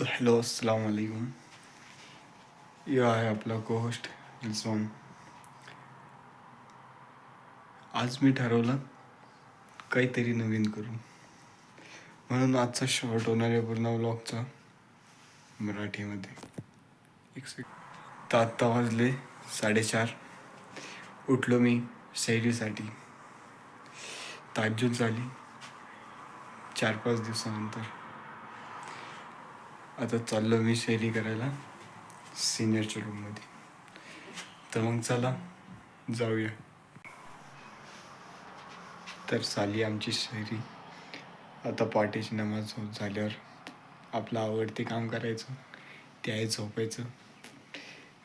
तो हॅलो अस्सलाम वालेकुम. यो आहे आपला कोहोस्ट रिजवान. आज मी ठरवलं काहीतरी नवीन करू, म्हणून आजचा शॉर्ट होणार आहे पूर्ण व्लॉगचा मराठीमध्ये. एक सेकंड. तर आत्ता वाजले 4:30. उठलो मी सैरीसाठी. ताज्जुद झाली 4-5 दिवसानंतर. आता चाललो मी सैरी करायला सिनियरच्या रूममध्ये. तर मग चला जाऊया. तर झाली आमची सैरी. आता पहाटेची नमाज झाल्यावर आपलं आवडते काम करायचं, ते आहे झोपायचं.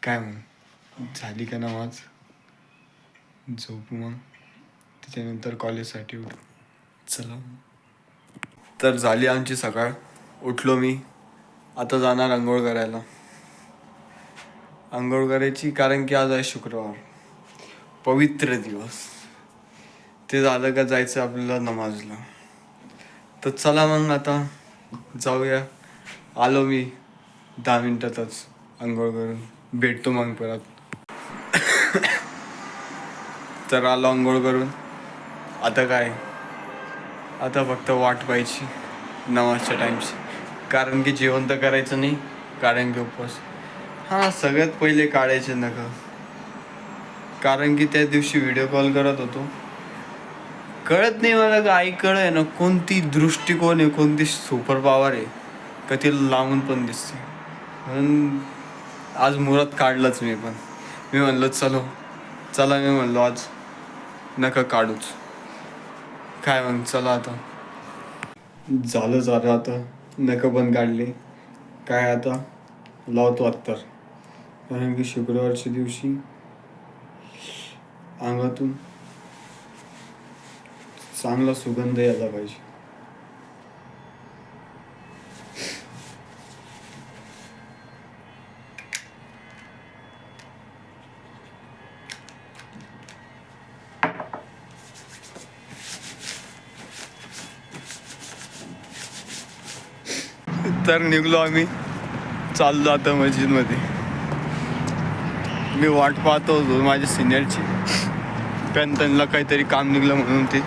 काय मग झाली का नमाज, झोपू मग त्याच्यानंतर कॉलेजसाठी उठू. चला. तर झाली आमची सकाळ. उठलो मी. आता जाणार आंघोळ करायला. आंघोळ करायची कारण की आज आहे शुक्रवार, पवित्र दिवस. ते झालं का जायचं आपल्याला नमाजला. तर चला मग आता जाऊया. आलो मी 10 मिनिटातच आंघोळ करून. भेटतो मग परत. तर आलो आंघोळ करून. आता काय, आता फक्त वाट पाहायची नमाजच्या टाईमची. कारण की जेवण तर करायचं नाही, कारण की उपवास. हां, सगळ्यात पहिले काढायचे नखं. कारण की त्या दिवशी व्हिडिओ कॉल करत होतो. कळत नाही मला का आई आहे ना कोणती दृष्टिकोन आहे, कोणती सुपर पॉवर आहे का ती लांबून पण दिसते. म्हणून आज मुहूर्त काढलंच मी पण. मी म्हणलो चला मी म्हणलो आज नका काढूच. काय मग चला आता झालं आता नखं पण काढले. काय आता लावतो अत्तर. कारण की शुक्रवारच्या दिवशी अंगातून चांगला सुगंध यायला पाहिजे. तर निघलो आम्ही. चाललो आता मस्जिदमध्ये. मी वाट पाहतो होतो माझ्या सिनियरची, पण त्यांना काहीतरी काम निघलं म्हणून ते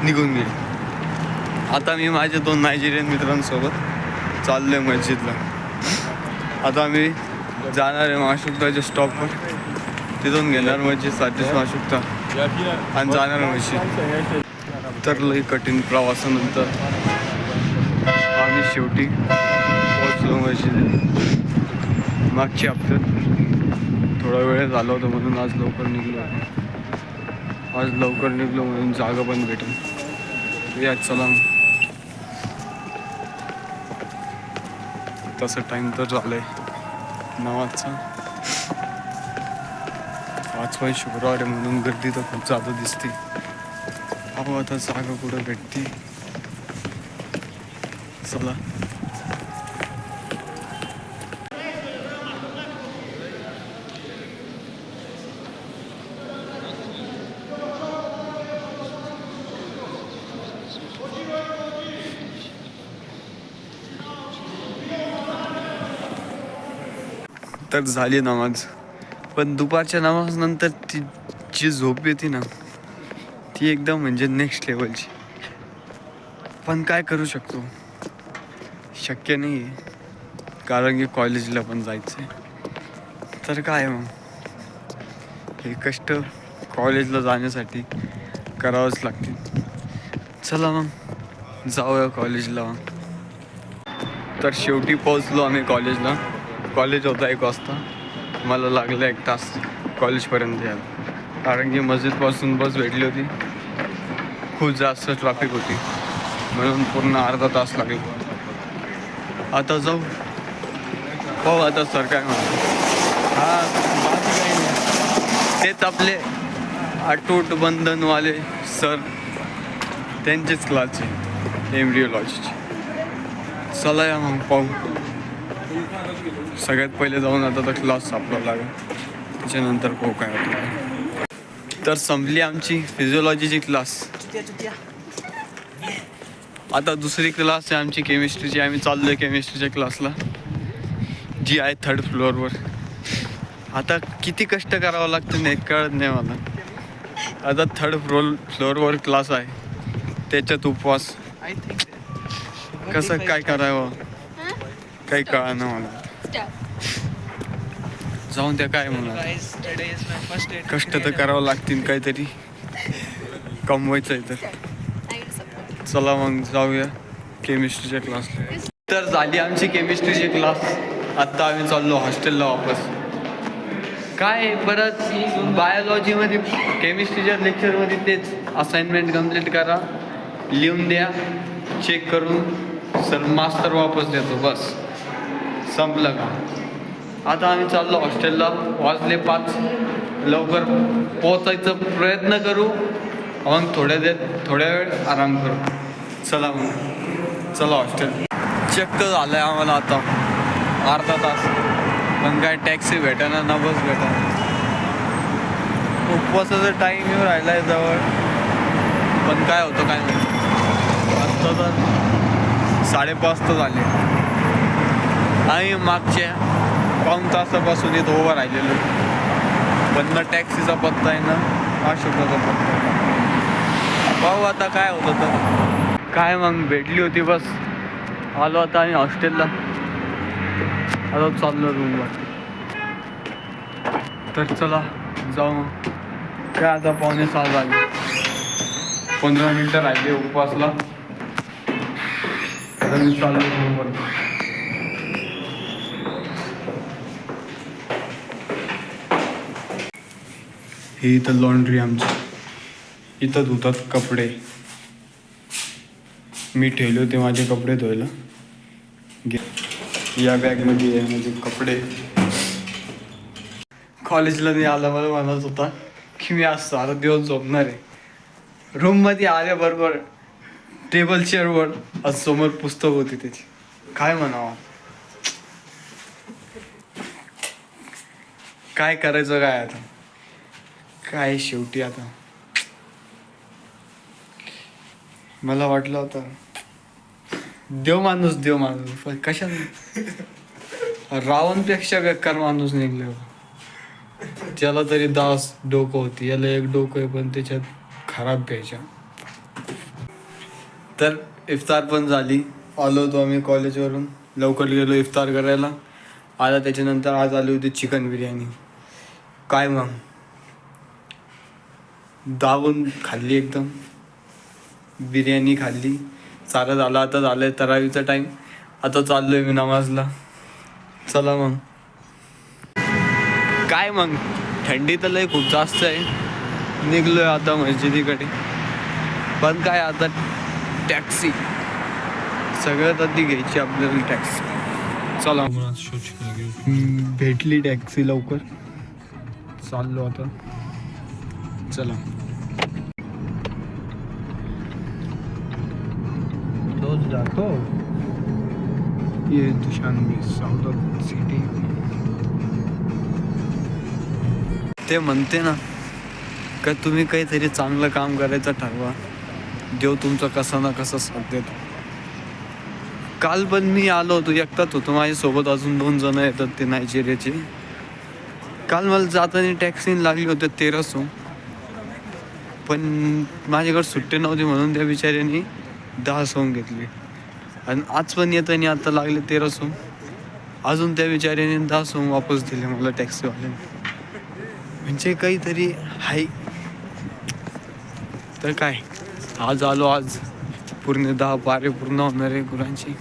निघून गेले. आता मी माझ्या 2 नायजेरियन मित्रांसोबत चाललो आहे मस्जिदला. आता आम्ही जाणार आहे माशुक्ताच्या स्टॉपवर. तिथून घेणार मस्जिदसाठी माशुक्ता आणि जाणार मस्जिद. तर लई कठीण प्रवासानंतर आम्ही शेवटी पोहोचलो मस्जिद. मागच्या हप्त्यात थोडा वेळ झाला होता म्हणून आज लवकर निघलो. आज लवकर निघलो म्हणून जागा पण भेटेल. या चला. तसं टाईम तर झालंय नमाजचा. 5 शुक्रवार आहे म्हणून गर्दी तर खूप जादा दिसते. अहो आता जागा कुठं भेटते. चला. तर झाली नमाज. पण दुपारच्या नमाज नंतर ती जी झोप येते ना, ती एकदम म्हणजे नेक्स्ट लेवलची. पण काय करू शकतो, शक्य नाही आहे. कारण की कॉलेजला पण जायचं आहे. तर काय मग हे कष्ट कॉलेजला जाण्यासाठी करावंच लागतील. चला मग जाऊया कॉलेजला. तर शेवटी पोहोचलो आम्ही कॉलेजला. कॉलेज होता 1 वाजता. मला लागलं 1 तास कॉलेजपर्यंत यायला. कारण की मस्जिदपासून बस भेटली होती. खूप जास्त ट्रॅफिक होती म्हणून पूर्ण अर्धा तास लागला. आता जाऊ पाहू आता सर काय म्हणतो. तेच आपले अटूट बंधनवाले सर, त्यांचेच क्लासचे एम्ब्रिओलॉजीचे. चला या मग पाहू. सगळ्यात पहिले जाऊन आता तर क्लास सापडावं लागेल. त्याच्यानंतर पाहू काय होतं. तर संपली आमची फिजिओलॉजीची क्लास. आता दुसरी क्लास आहे आमची केमिस्ट्रीची. आम्ही चाललो आहे केमिस्ट्रीच्या क्लासला, जी आहे 3rd फ्लोअरवर. आता किती कष्ट करावं लागतं नाही कळत नाही मला. आता 3rd फ्लोअरवर क्लास आहे, त्याच्यात उपवास. कसं काय करावं काही कळा ना मला. जाऊन त्या काय म्हणा, कष्ट तर करावं लागतील, काहीतरी कमवायचं आहे तर. चला मग जाऊया केमिस्ट्रीच्या क्लासला. तर झाली आमची केमिस्ट्रीची क्लास. आत्ता आम्ही चाललो हॉस्टेलला वापस. काय परत बायोलॉजीमध्ये केमिस्ट्रीच्या लेक्चरमध्ये तेच असाइनमेंट कंप्लीट करा, लिहून द्या, चेक करून सर मास्तर वापस देतो, बस संपलं का. आता आम्ही चाललो हॉस्टेलला. वाजले 5. लवकर पोचायचा प्रयत्न करू, मग थोड्या वेळ आराम करू. चला मग, चला हॉस्टेल. चेक तर झालं आहे आम्हाला आता अर्धा तास, पण काय टॅक्सी भेटाना ना बस भेटाना. उपवासाचा टाईम येऊन राहिला आहे जवळ, पण काय होतं काय माहिती. आत्ता तर 5:30 तर झाले. आम्ही मागच्या पाऊण तासापासून इथं उभं राहिलेलो, पण ना टॅक्सीचा पत्ता आहे ना अशोकाचा पत्ता. पाहू आता काय होतं तर काय. मग भेटली होती बस, आलो आता आम्ही हॉस्टेलला. आता चाललो रूमवर. तर चला जाऊ मग. काय आता 5:45 झाले, 15 मिनटं राहिले उपवासला. आता मी चाललो रूमवर. ही इथं लॉन्ड्री आमची, इथं धुतात कपडे. मी ठेवले होते माझे कपडे धुवायला. या बॅगमध्ये आहे माझे कपडे. कॉलेजला नाही आला, मला म्हणत होता की मी आज सारा दिवस झोपणार आहे. रूममध्ये आल्याबरोबर टेबल चेअरवर आज समोर पुस्तक होती त्याची. काय म्हणावं, काय करायचं काय आता. काय शेवटी आता मला वाटलं होतं देव माणूस पण कशाने रावणपेक्षा बेकार माणूस निघले. त्याला तरी 10 डोकं होती, याला 1 डोकं आहे, पण त्याच्यात खराब घ्यायच्या. तर इफ्तार पण झाली. आलो होतो आम्ही कॉलेजवरून, लवकर गेलो इफ्तार करायला. आता त्याच्यानंतर आज आली होती चिकन बिर्याणी. काय मग दाबून खाल्ली, एकदम बिर्याणी खाल्ली. सारं झालं. आता झालंय तरावीचा टाईम. आता चाललोय मी नमाजला. चला मग. काय मग थंडी तर लय खूप जास्त आहे. निघलोय आता मस्जिदीकडे. पण काय आता टॅक्सी सगळ्यात आधी घ्यायची आपल्याला टॅक्सी. चला भेटली टॅक्सी लवकर. चाललो आता. चला जातो. ये दुशानबे साऊथ सिटी. ते म्हणते ना का तुम्ही काहीतरी चांगलं काम करायचं ठरवा, देव तुमचा कसा ना कसा साथ देतो. काल पण मी आलो होतो, एकटाच होतो. माझ्यासोबत अजून 2 जण येतात, ते नायजेरियाचे. काल मला जाताना टॅक्सी लागली होती 1300, पण माझ्याकडे सुट्टे नव्हते म्हणून त्या बिचाऱ्यांनी 1000 घेतली. आणि आज पण येताना आता लागले 1300. अजून त्या बिचाऱ्याने 1000 वापस दिले मला टॅक्सीवाल्याने. म्हणजे काहीतरी हाय. तर काय आज आलो, आज पूर्ण 10 पारे पूर्ण होणार आहे गुरांची.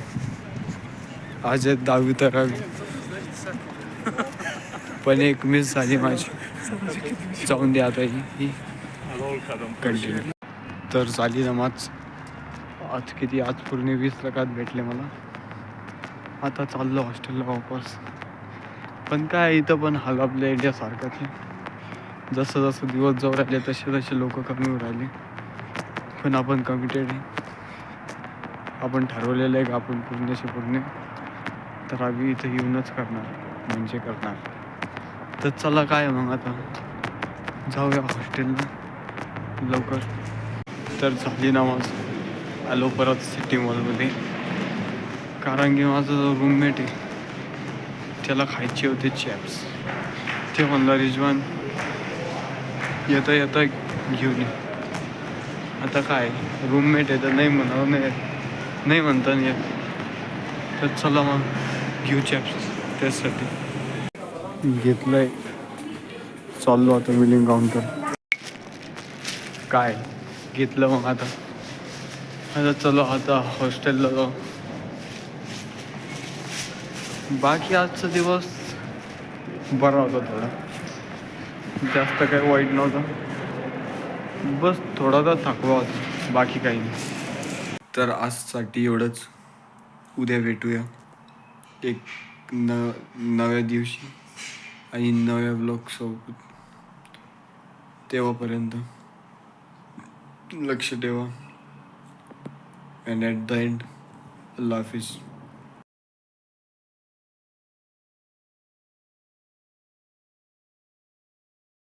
आज 10वी तरावी, पण एक मिस झाली माझी. जाऊन दे आता ही कंटिन्यू. तर झाली नमाज. आज किती, आज पूर्ण 20 रकात भेटले मला. आता चाललो हॉस्टेलला वापस. पण काय इथं पण हाल आपल्या इंडियासारखाच. जसं जसं दिवस जाऊ राहिले तसे तसे लोक कमी होऊ राहिले. पण आपण कमिटेड आहे. आपण ठरवलेलं आहे की आपण पूर्ण तर आम्ही इथं येऊनच करणार, म्हणजे करणार. तर चला काय मग आता जाऊया हॉस्टेलला लवकर. तर झाली नमाज. आलो परत सिटी मॉलमध्ये, कारण की माझा जो रूममेट आहे त्याला खायचे होते चॅप्स. ते म्हणला रिजवान येता येता घेऊन ये. आता काय रूममेट आहे तर नाही म्हणावं नाही म्हणता नाही येत. तर चला मग घेऊ चॅप्स. त्यासाठी घेतलंय, चाललो आता बिलिंग काउंटर. काय घेतलं मग आता चलो आता हॉस्टेलला जाऊ. बाकी आजचा दिवस बरा होता, थोडा जास्त काही वाईट नव्हतं, बस थोडासा थकवा होता, बाकी काही नाही. तर आजसाठी एवढंच. उद्या भेटूया एक नव्या दिवशी आणि नव्या ब्लॉगसोबत. तेव्हापर्यंत लक्ष ठेवा. अँड ॲट द एंड, अल्ला हाफिज.